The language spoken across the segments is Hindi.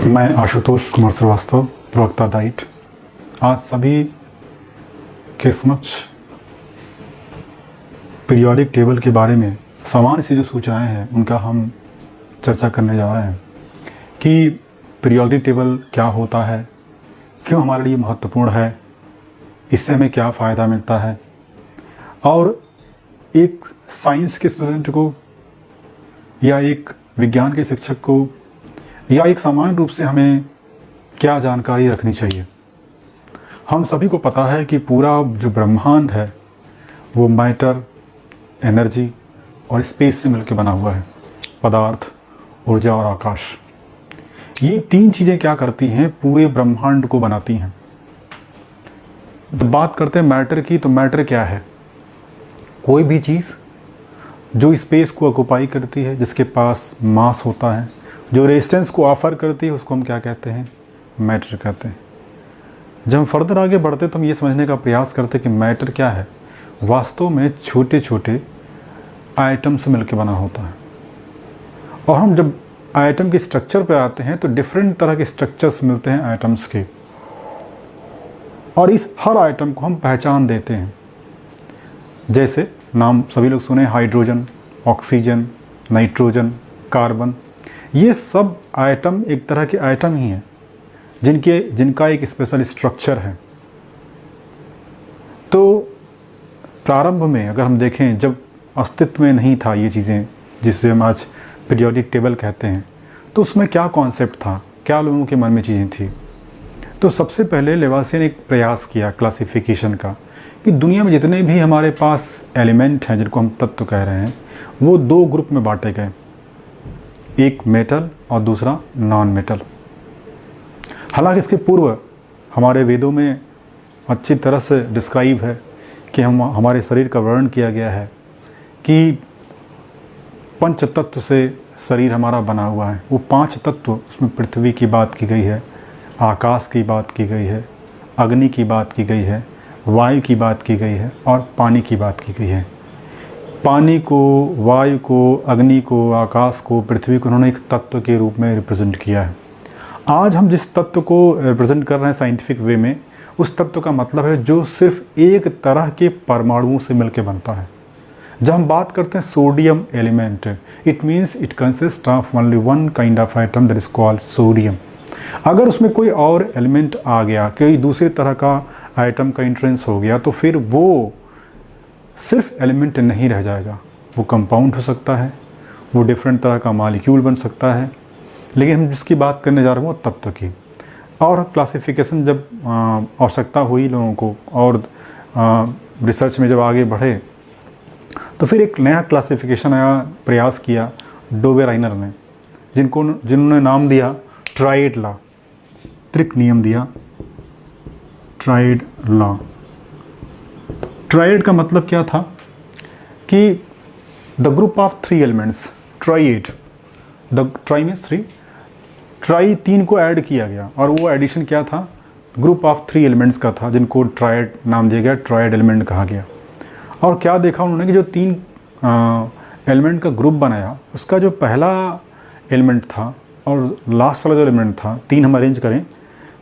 मैं आशुतोष कुमार श्रीवास्तव, प्रवक्ता डाइट, आज सभी के समक्ष पीरियोडिक टेबल के बारे में सामान्य सी जो सूचनाएं हैं उनका हम चर्चा करने जा रहे हैं कि पीरियोडिक टेबल क्या होता है, क्यों हमारे लिए महत्वपूर्ण है, इससे हमें क्या फ़ायदा मिलता है और एक साइंस के स्टूडेंट को या एक विज्ञान के शिक्षक को या एक सामान्य रूप से हमें क्या जानकारी रखनी चाहिए। हम सभी को पता है कि पूरा जो ब्रह्मांड है वो मैटर, एनर्जी और स्पेस से मिलकर बना हुआ है। पदार्थ, ऊर्जा और आकाश, ये तीन चीज़ें क्या करती हैं, पूरे ब्रह्मांड को बनाती हैं। जब बात करते हैं मैटर की, तो मैटर क्या है? कोई भी चीज़ जो स्पेस को ऑक्युपाई करती है, जिसके पास मास होता है, जो रेजिस्टेंस को ऑफर करती है, उसको हम क्या कहते हैं? मैटर कहते हैं। जब हम फर्दर आगे बढ़ते तो हम ये समझने का प्रयास करते हैं कि मैटर क्या है। वास्तव में छोटे छोटे आइटम से मिलकर बना होता है। और हम जब आइटम के स्ट्रक्चर पर आते हैं तो डिफरेंट तरह के स्ट्रक्चर्स मिलते हैं आइटम्स के, और इस हर आइटम को हम पहचान देते हैं। जैसे नाम सभी लोग सुने, हाइड्रोजन, ऑक्सीजन, नाइट्रोजन, कार्बन, ये सब आइटम एक तरह के आइटम ही हैं जिनका एक स्पेशल स्ट्रक्चर है। तो प्रारंभ में अगर हम देखें, जब अस्तित्व में नहीं था ये चीज़ें जिसे हम आज पीरियोडिक टेबल कहते हैं, तो उसमें क्या कॉन्सेप्ट था, क्या लोगों के मन में चीज़ें थी। तो सबसे पहले लेवासिया ने एक प्रयास किया क्लासिफिकेशन का कि दुनिया में जितने भी हमारे पास एलिमेंट हैं, जिनको हम तत्व कह रहे हैं, वो दो ग्रुप में बांटे गए, एक मेटल और दूसरा नॉन मेटल। हालांकि इसके पूर्व हमारे वेदों में अच्छी तरह से डिस्क्राइब है कि हमारे शरीर का वर्णन किया गया है कि पंच तत्व से शरीर हमारा बना हुआ है। वो पांच तत्व, उसमें पृथ्वी की बात की गई है, आकाश की बात की गई है, अग्नि की बात की गई है, वायु की बात की गई है और पानी की बात की गई है। पानी को, वायु को, अग्नि को, आकाश को, पृथ्वी को उन्होंने एक तत्व के रूप में रिप्रेजेंट किया है। आज हम जिस तत्व को रिप्रेजेंट कर रहे हैं साइंटिफिक वे में, उस तत्व का मतलब है जो सिर्फ एक तरह के परमाणुओं से मिलकर बनता है। जब हम बात करते हैं sodium element, it means it consist of only one kind of item that is called sodium. अगर उसमें कोई और एलिमेंट आ गया, कोई दूसरी तरह का आइटम का इंट्रेंस हो गया, तो फिर वो सिर्फ एलिमेंट नहीं रह जाएगा, वो कंपाउंड हो सकता है, वो डिफरेंट तरह का मॉलिक्यूल बन सकता है। लेकिन हम जिसकी बात करने जा रहे हैं वो तत्व की। और क्लासिफिकेशन जब आवश्यकता हुई लोगों को, और रिसर्च में जब आगे बढ़े, तो फिर एक नया क्लासिफिकेशन आया, प्रयास किया डोबेराइनर ने, जिन्होंने नाम दिया ट्राइड लॉ, त्रिक नियम दिया, ट्राइड लॉ। ट्राइड का मतलब क्या था कि the group of three elements, tried, the try means three, try तीन को ऐड किया गया, और वो एडिशन क्या था? ग्रुप ऑफ थ्री एलिमेंट्स का था, जिनको ट्राइड नाम दिया गया, ट्राइड एलिमेंट कहा गया। और क्या देखा उन्होंने कि जो तीन एलिमेंट का ग्रुप बनाया, उसका जो पहला एलिमेंट था और लास्ट वाला जो एलिमेंट था, तीन हम अरेंज करें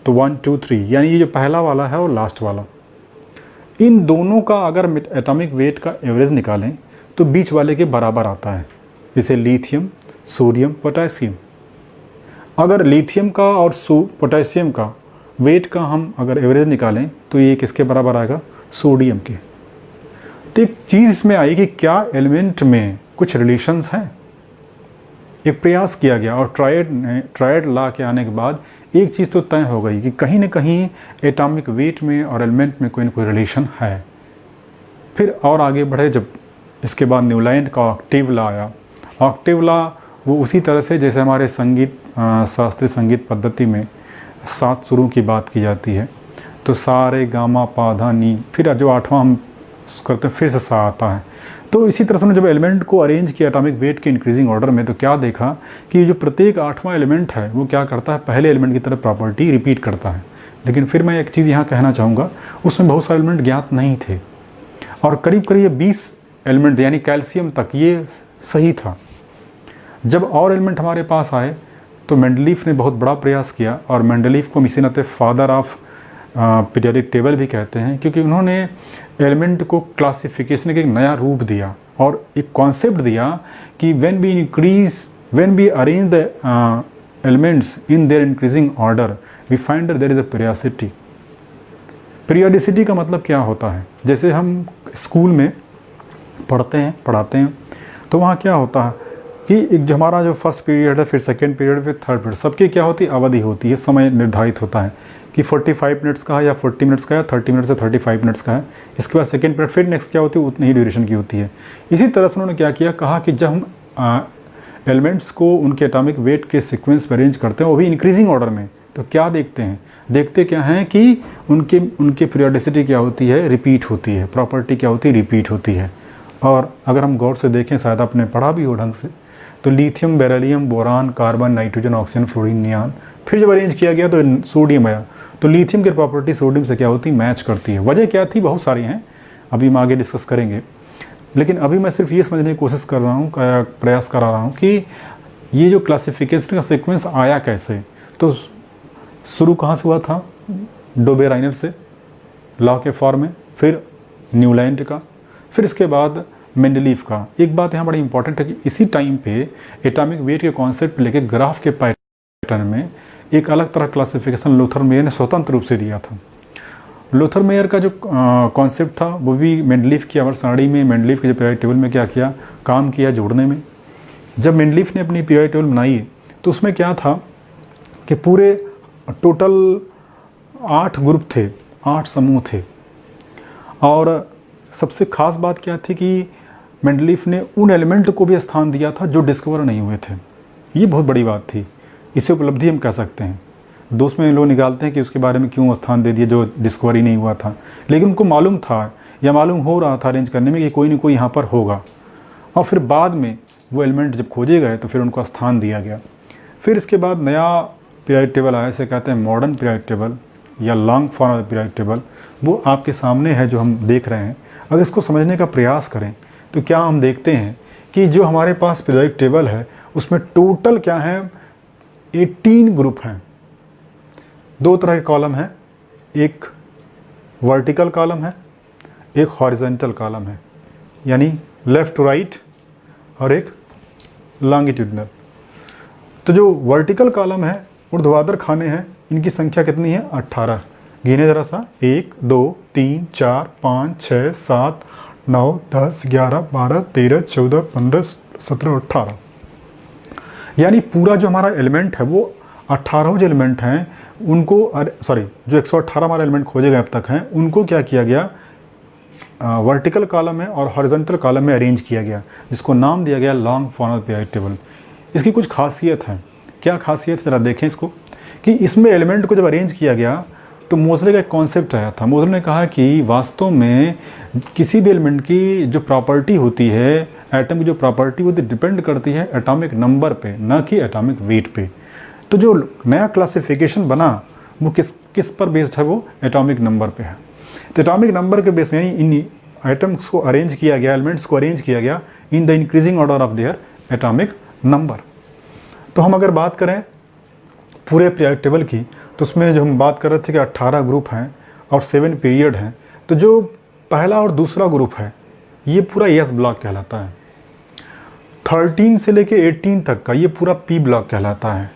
तो 1 2 3, यानी ये जो पहला वाला है और लास्ट वाला, इन दोनों का अगर एटॉमिक वेट का एवरेज निकालें तो बीच वाले के बराबर आता है। जैसे लिथियम, सोडियम, पोटेशियम। अगर लिथियम का और पोटेशियम का वेट का हम अगर एवरेज निकालें तो ये किसके बराबर आएगा? सोडियम के। तो एक चीज़ इसमें आई कि क्या एलिमेंट में कुछ रिलेशंस हैं। एक प्रयास किया गया, और ट्राइड लॉ के आने के बाद एक चीज़ तो तय हो गई कि कहीं ना कहीं एटॉमिक वेट में और एलिमेंट में कोई ना कोई रिलेशन है। फिर और आगे बढ़े, जब इसके बाद न्यूलैंड का ऑक्टेव लॉ आया। ऑक्टेव लॉ वो उसी तरह से जैसे हमारे संगीत, शास्त्रीय संगीत पद्धति में 7 सुरों की बात की जाती है, तो सा रे गा मा पा धा नी, फिर जो 8वां हम करते हैं फिर से सा आता है। तो इसी तरह से जब एलिमेंट को अरेंज किया एटॉमिक वेट के इंक्रीजिंग ऑर्डर में, तो क्या देखा कि जो प्रत्येक 8वां एलिमेंट है वो क्या करता है, पहले एलिमेंट की तरह प्रॉपर्टी रिपीट करता है। लेकिन फिर मैं एक चीज़ यहाँ कहना चाहूँगा, उसमें बहुत सारे एलिमेंट ज्ञात नहीं थे, और करीब करीब 20 एलिमेंट यानी कैल्शियम तक ये सही था। जब और एलिमेंट हमारे पास आए तो मेंडलीफ ने बहुत बड़ा प्रयास किया, और मेंडलीफ को हम इसी नाते फादर ऑफ पीरियोडिक टेबल भी कहते हैं, क्योंकि उन्होंने एलिमेंट को क्लासिफिकेशन का एक नया रूप दिया और एक कॉन्सेप्ट दिया कि when we arrange the elements in their increasing order we find there is a periodicity. Periodicity का मतलब क्या होता है? जैसे हम स्कूल में पढ़ाते हैं तो वहाँ क्या होता है कि एक जो हमारा जो फर्स्ट पीरियड है, फिर सेकंड पीरियड, फिर थर्ड पीरियड, सबकी क्या होती है? अवधि होती है, समय निर्धारित होता है कि 45 मिनट्स का है या 40 मिनट्स का है, 30 मिनट्स से 35 मिनट्स का है। इसके बाद सेकंड पीरियड, फिर नेक्स्ट क्या होती है? उतनी ही ड्यूरेशन की होती है। इसी तरह से उन्होंने क्या किया, कहा कि जब हम एलिमेंट्स को उनके एटॉमिक वेट के सीक्वेंस में अरेंज करते हैं, वो भी इंक्रीजिंग ऑर्डर में, तो क्या देखते हैं? देखते क्या हैं कि उनके पीरियोडिसिटी क्या होती है? रिपीट होती है। प्रॉपर्टी क्या होती है? रिपीट होती है। और अगर हम गौर से देखें, शायद आपने पढ़ा भी हो ढंग से, तो lithium, beryllium, boron, carbon, nitrogen, oxygen, fluorine, neon, फिर जब अरेंज किया गया तो सोडियम आया। तो लिथियम की प्रॉपर्टी सोडियम से क्या होती? मैच करती है। वजह क्या थी? बहुत सारी हैं, अभी हम आगे डिस्कस करेंगे। लेकिन अभी मैं सिर्फ ये समझने की कोशिश कर रहा हूँ, प्रयास कर रहा हूँ कि ये जो क्लासिफिकेशन का सीक्वेंस आया कैसे। तो शुरू कहाँ से हुआ था? डोबेराइनर से, लॉ के फॉर्म में, फिर न्यूलैंड का, फिर इसके बाद मेंडलीफ का। एक बात यहाँ बड़ी इंपॉर्टेंट है कि इसी टाइम पे एटॉमिक वेट के कॉन्सेप्ट लेके ग्राफ के पैटर्न में एक अलग तरह क्लासिफिकेशन लोथर मेयर ने स्वतंत्र रूप से दिया था। लोथर मेयर का जो कॉन्सेप्ट था वो भी मेंडलीफ की आवर्तसारणी में, मेंडलीफ के जो पीरियोडिक टेबल में क्या किया, काम किया जोड़ने में। जब मेंडलीफ ने अपनी पीरियोडिक टेबल बनाई तो उसमें क्या था कि पूरे टोटल 8 ग्रुप थे, 8 समूह थे। और सबसे ख़ास बात क्या थी कि मेंडलीफ ने उन एलिमेंट को भी स्थान दिया था जो डिस्कवर नहीं हुए थे। ये बहुत बड़ी बात थी, इसे उपलब्धि हम कह सकते हैं। दोस्त में लोग निकालते हैं कि उसके बारे में क्यों स्थान दे दिया जो डिस्कवरी नहीं हुआ था, लेकिन उनको मालूम था या मालूम हो रहा था अरेंज करने में कि कोई ना कोई यहाँ पर होगा। और फिर बाद में वो एलिमेंट जब खोजे गए तो फिर उनको स्थान दिया गया। फिर इसके बाद नया पीरियोडिक टेबल आया, इसे कहते हैं मॉडर्न पीरियोडिक टेबल या लॉन्ग फॉर्म पीरियोडिक टेबल। वो आपके सामने है जो हम देख रहे हैं। अगर इसको समझने का प्रयास करें तो क्या हम देखते हैं कि जो हमारे पास पीरियोडिक टेबल है उसमें टोटल क्या है? 18 ग्रुप हैं। 2 तरह के कॉलम हैं, एक वर्टिकल कॉलम है, एक हॉरिजॉन्टल कॉलम है, यानी लेफ़्ट टू राइट, और एक लॉन्गिट्यूडनल। तो जो वर्टिकल कॉलम है, ऊर्ध्वाधर खाने हैं, इनकी संख्या कितनी है? 18। गिने ज़रा सा, 1 2 3 4 5 6 7 9 10 11 12 13 14 15 17 18। यानी पूरा जो हमारा एलिमेंट है वो 18 जो एलिमेंट हैं उनको, जो 118 हमारे एलिमेंट खोजे गए अब तक हैं, उनको क्या किया गया? वर्टिकल कॉलम में और हॉरिजॉन्टल कॉलम में अरेंज किया गया, जिसको नाम दिया गया लॉन्ग फॉर्म पीरियोडिक टेबल। इसकी कुछ खासियत है। क्या खासियत? ज़रा देखें इसको कि इसमें एलिमेंट को जब अरेंज किया गया तो मोज़ले का एक कॉन्सेप्ट आया था। मोज़ले ने कहा कि वास्तव में किसी भी एलिमेंट की जो प्रॉपर्टी होती है, एटम की जो प्रॉपर्टी होती है, डिपेंड करती है एटॉमिक नंबर पे, न कि एटॉमिक वेट पे। तो जो नया क्लासिफिकेशन बना वो किस पर बेस्ड है? वो एटॉमिक नंबर पे है। तो एटॉमिक नंबर के बेस में यानी इन एटम्स को अरेंज किया गया, एलिमेंट्स को अरेंज किया गया in the increasing order of their atomic number. तो हम अगर बात करें पूरे पीरियोडिक टेबल की, तो उसमें जो हम बात कर रहे थे कि 18 ग्रुप हैं और 7 पीरियड हैं। तो जो पहला और दूसरा ग्रुप है ये पूरा एस ब्लॉक कहलाता है। 13 से लेके 18 तक का ये पूरा पी ब्लॉक कहलाता है।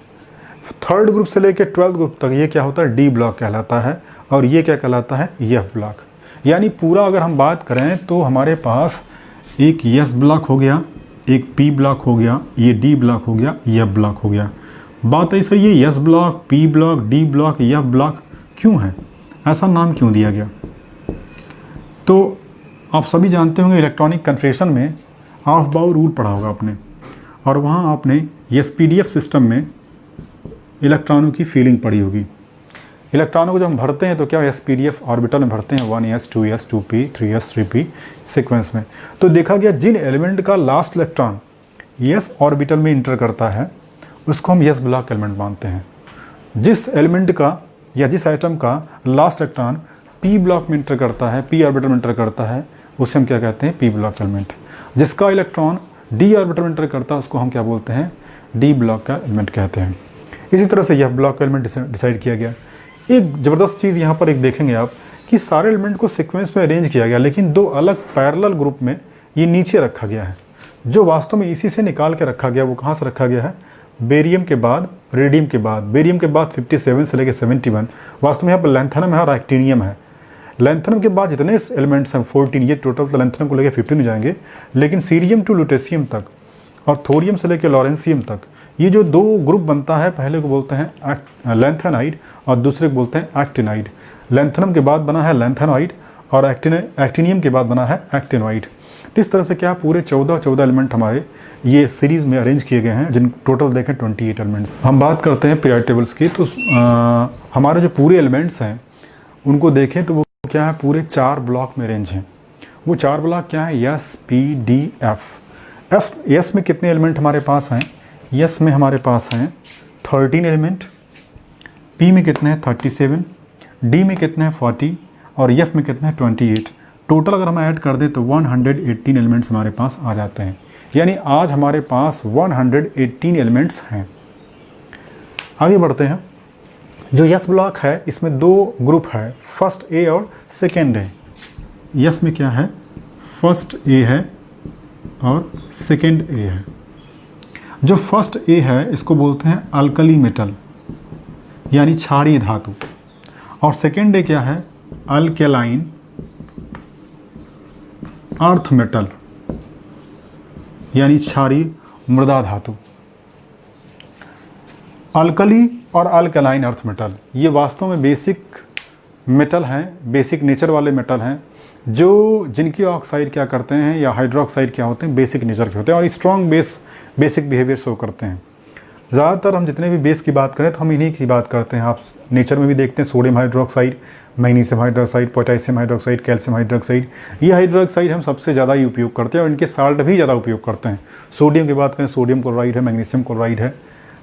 थर्ड ग्रुप से लेके 12 ग्रुप तक ये क्या होता है? डी ब्लॉक कहलाता है। और ये क्या कहलाता है? F block. यानी पूरा अगर हम बात करें तो हमारे पास एक एस ब्लॉक हो गया, एक पी ब्लॉक हो गया, ये डी ब्लॉक हो गया, एफ ब्लॉक हो गया। बात ऐसा, ये S block, P block, D block, F block क्यों है? ऐसा नाम क्यों दिया गया? तो आप सभी जानते होंगे इलेक्ट्रॉनिक कन्फिगरेशन में ऑफ-बाउ रूल पढ़ा होगा आपने, और वहाँ आपने एसपीडीएफ सिस्टम में इलेक्ट्रॉनों की फीलिंग पढ़ी होगी। इलेक्ट्रॉनों को जब हम भरते हैं तो क्या एसपीडीएफ ऑर्बिटल में भरते हैं, 1s 2s 2p 3s 3p sequence में। तो देखा गया जिन एलिमेंट का लास्ट इलेक्ट्रॉन s ऑर्बिटल में इंटर करता है उसको हम s ब्लॉक एलिमेंट मानते हैं। जिस एलिमेंट का या जिस आइटम का लास्ट इलेक्ट्रॉन p ब्लॉक में इंटर करता है, p ऑर्बिटल में इंटर करता है, उसे हम क्या कहते हैं? p block element. जिसका इलेक्ट्रॉन d ऑर्बिटल में इंटर करता है उसको हम क्या बोलते हैं? d ब्लॉक का एलिमेंट कहते हैं। इसी तरह से यह ब्लॉक एलिमेंट डिसाइड किया गया। एक ज़बरदस्त चीज़ यहाँ पर एक देखेंगे आप कि सारे एलिमेंट को सीक्वेंस में अरेंज किया गया, लेकिन दो अलग पैरेलल ग्रुप में ये नीचे रखा गया है। जो वास्तव में इसी से निकाल के रखा गया, वो कहाँ से रखा गया है? बेरियम के बाद, रेडियम के बाद, बेरियम के बाद 57 से लेकर 71, वास्तव में यहाँ पर लैंथनम है और एक्टिनियम है। लैंथनम के बाद जितने एलिमेंट्स हैं 14, ये टोटल तो लैंथनम को लेकर 15 हो जाएंगे, लेकिन सीरियम टू लुटेशियम तक और थोरियम से लेकर लॉरेंसियम तक ये जो दो ग्रुप बनता है, पहले को बोलते हैं लैंथेनाइड और दूसरे को बोलते हैं एक्टिनाइड। लैंथनम के बाद बना है लैंथेनाइड और एक्टिनियम के बाद बना है एक्टिनोइड। तो इस तरह से क्या पूरे 14 एलिमेंट हमारे ये सीरीज़ में अरेंज किए गए हैं, जिन टोटल देखें 28 एलिमेंट्स। हम बात करते हैं पीरियोडिक टेबल्स की, तो हमारे जो पूरे एलिमेंट्स हैं उनको देखें तो वो क्या है, पूरे 4 ब्लॉक में अरेंज हैं। वो 4 ब्लॉक क्या है? Yes, P, D, F. Yes में कितने एलिमेंट हमारे पास हैं? यस में हमारे पास हैं 13 एलिमेंट, पी में कितने हैं 37, डी में कितने हैं 40 और एफ में कितने हैं 28। टोटल अगर हम ऐड कर दें तो 118 एलिमेंट्स हमारे पास आ जाते हैं। यानी आज हमारे पास 118 एलिमेंट्स हैं। आगे बढ़ते हैं। जो यस ब्लॉक है इसमें 2 ग्रुप है, फर्स्ट ए और सेकेंड ए। यस में क्या है? फर्स्ट ए है और सेकेंड ए है। जो फर्स्ट ए है इसको बोलते हैं अल्कली मेटल यानी क्षारीय धातु, और सेकेंड ए क्या है? अल्केलाइन अर्थ मेटल यानी क्षारीय मृदा धातु। अल्कली और अल्कलाइन अर्थ मेटल ये वास्तव में बेसिक मेटल हैं, बेसिक नेचर वाले मेटल हैं, जो जिनकी ऑक्साइड क्या करते हैं या हाइड्रोक्साइड क्या होते हैं, बेसिक नेचर के होते हैं और स्ट्रॉन्ग बेसिक बिहेवियर शो करते हैं। ज़्यादातर हम जितने भी बेस की बात करें तो हम इन्हीं की बात करते हैं। आप नेचर में भी देखते हैं sodium hydroxide, magnesium hydroxide, potassium hydroxide, calcium hydroxide. ये हाइड्रोक्साइड हम सबसे ज़्यादा ही उपयोग करते हैं और इनके साल्ट भी ज़्यादा उपयोग करते हैं। सोडियम की बात करें, सोडियम क्लोराइड है, मैग्नीशियम क्लोराइड है,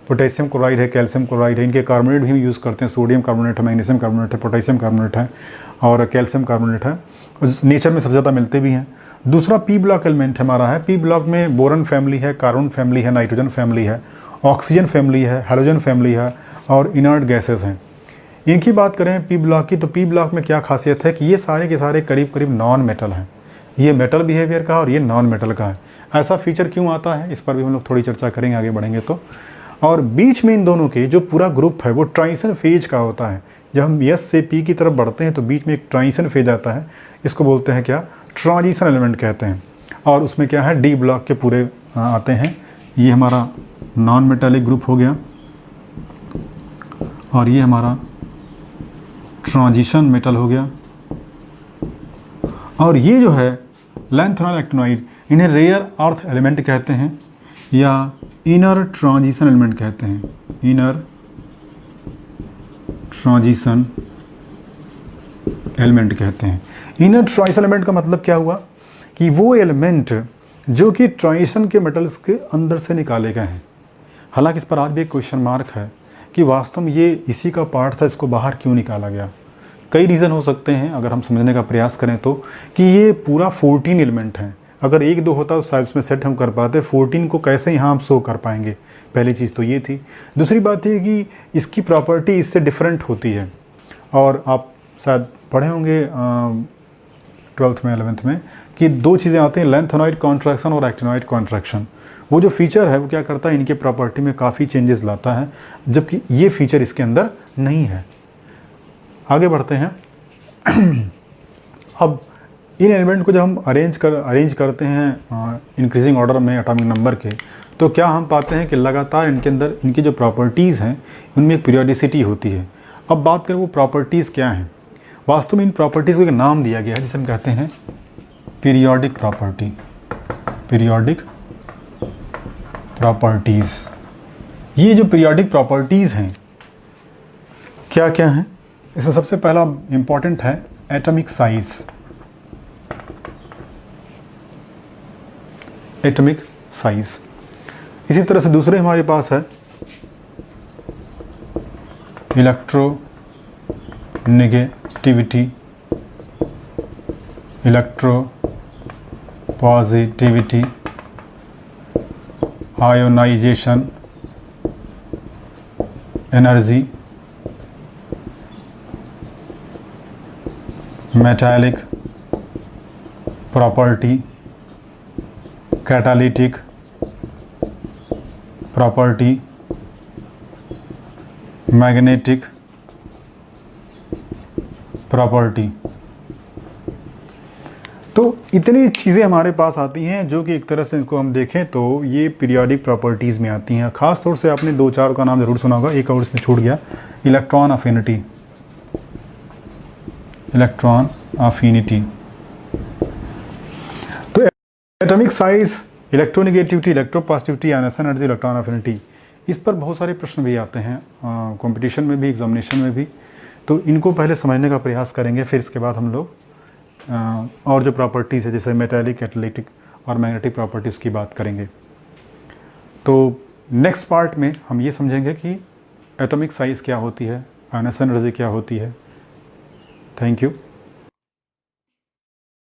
पोटेशियम क्लोराइड है, कैल्शियम क्लोराइड है। इनके कार्बोनेट भी यूज़ करते हैं, सोडियम कार्बोनेट है, मैग्नीशियम कार्बोनेट है, पोटेशियम कार्बोनेट है और कैल्शियम कार्बोनेट है। नेचर में सबसे ज़्यादा मिलते भी हैं। दूसरा पी ब्लॉक एलिमेंट हमारा है। पी ब्लॉक में बोरन फैमिली है, कार्बन फैमिली है, नाइट्रोजन फैमिली है, ऑक्सीजन फैमिली है, हैलोजन फैमिली है और इनर्ट गैसेस हैं। इनकी बात करें पी ब्लॉक की, तो पी ब्लॉक में क्या खासियत है कि ये सारे के सारे करीब करीब नॉन मेटल हैं। ये मेटल बिहेवियर का और ये नॉन मेटल का है। ऐसा फीचर क्यों आता है इस पर भी हम लोग थोड़ी चर्चा करेंगे आगे बढ़ेंगे तो। और बीच में इन दोनों के जो पूरा ग्रुप है वो ट्रांजिशन फेज का होता है। जब हम यस से पी की तरफ बढ़ते हैं तो बीच में एक ट्रांजिशन फेज आता है, इसको बोलते हैं क्या? ट्रांजिशन एलिमेंट कहते हैं। और उसमें क्या है? डी ब्लॉक के पूरे आते हैं। ये हमारा नॉन मेटालिक ग्रुप हो गया और ये हमारा ट्रांजिशन मेटल हो गया। और ये जो है लैंथेनॉइड, एक्टिनोइड, इन्हें रेयर अर्थ एलिमेंट कहते हैं या इनर ट्रांजिशन एलिमेंट कहते हैं। इनर ट्रांजिशन एलिमेंट कहते हैं। इनर ट्रांजिशन एलिमेंट का मतलब क्या हुआ कि वो एलिमेंट जो कि ट्रांजिशन के मेटल्स के अंदर से निकाले गए हैं। हालांकि इस पर आज भी एक क्वेश्चन मार्क है कि वास्तव में ये इसी का पार्ट था, इसको बाहर क्यों निकाला गया। कई रीज़न हो सकते हैं अगर हम समझने का प्रयास करें तो, कि ये पूरा 14 एलिमेंट हैं। अगर 1-2 होता तो शायद उसमें सेट हम कर पाते, 14 को कैसे यहाँ हम शो कर पाएंगे। पहली चीज़ तो ये थी। दूसरी बात ये कि इसकी प्रॉपर्टी इससे डिफरेंट होती है। और आप शायद पढ़े होंगे 12th में 11th में कि 2 चीज़ें आती हैं, लैंथेनॉइड कॉन्ट्रैक्शन और एक्टिनोइड कॉन्ट्रैक्शन। वो जो फीचर है वो क्या करता है, इनके प्रॉपर्टी में काफ़ी चेंजेस लाता है, जबकि ये फीचर इसके अंदर नहीं है। आगे बढ़ते हैं। अब इन एलिमेंट को जब हम अरेंज करते हैं इंक्रीजिंग ऑर्डर में एटॉमिक नंबर के, तो क्या हम पाते हैं कि लगातार इनके अंदर इनकी जो प्रॉपर्टीज़ हैं उनमें एक पीरियोडिसिटी होती है। अब बात करें वो प्रॉपर्टीज़ क्या हैं। वास्तव में इन प्रॉपर्टीज़ को एक नाम दिया गया है जिसे हम कहते हैं पीरियोडिक प्रॉपर्टी। Periodic properties. ये जो पीरियोडिक प्रॉपर्टीज़ हैं क्या क्या हैं? इसमें सबसे पहला इंपॉर्टेंट है एटॉमिक साइज। Atomic size. इसी तरह से दूसरे हमारे पास है electronegativity, electropositivity, ionization, energy, metallic property, catalytic property, magnetic property. तो इतनी चीज़ें हमारे पास आती हैं जो कि एक तरह से इनको हम देखें तो ये पीरियोडिक प्रॉपर्टीज़ में आती हैं। ख़ास तौर से आपने 2-4 का नाम ज़रूर सुना होगा, एक और इसमें छूट गया, इलेक्ट्रॉन अफिनिटी। इलेक्ट्रॉन अफिनिटी तो atomic size, electronegativity, electropositivity, ionisation energy, electron affinity, इस पर बहुत सारे प्रश्न भी आते हैं कंपटीशन में भी, एग्जामिनेशन में भी। तो इनको पहले समझने का प्रयास करेंगे, फिर इसके बाद हम लोग और जो प्रॉपर्टीज़ है जैसे मेटालिक, कैटालिटिक और मैग्नेटिक प्रॉपर्टीज़ की बात करेंगे। तो नेक्स्ट पार्ट में हम ये समझेंगे कि एटॉमिक साइज़ क्या होती है, आयनेशन एनर्जी क्या होती है। Thank you.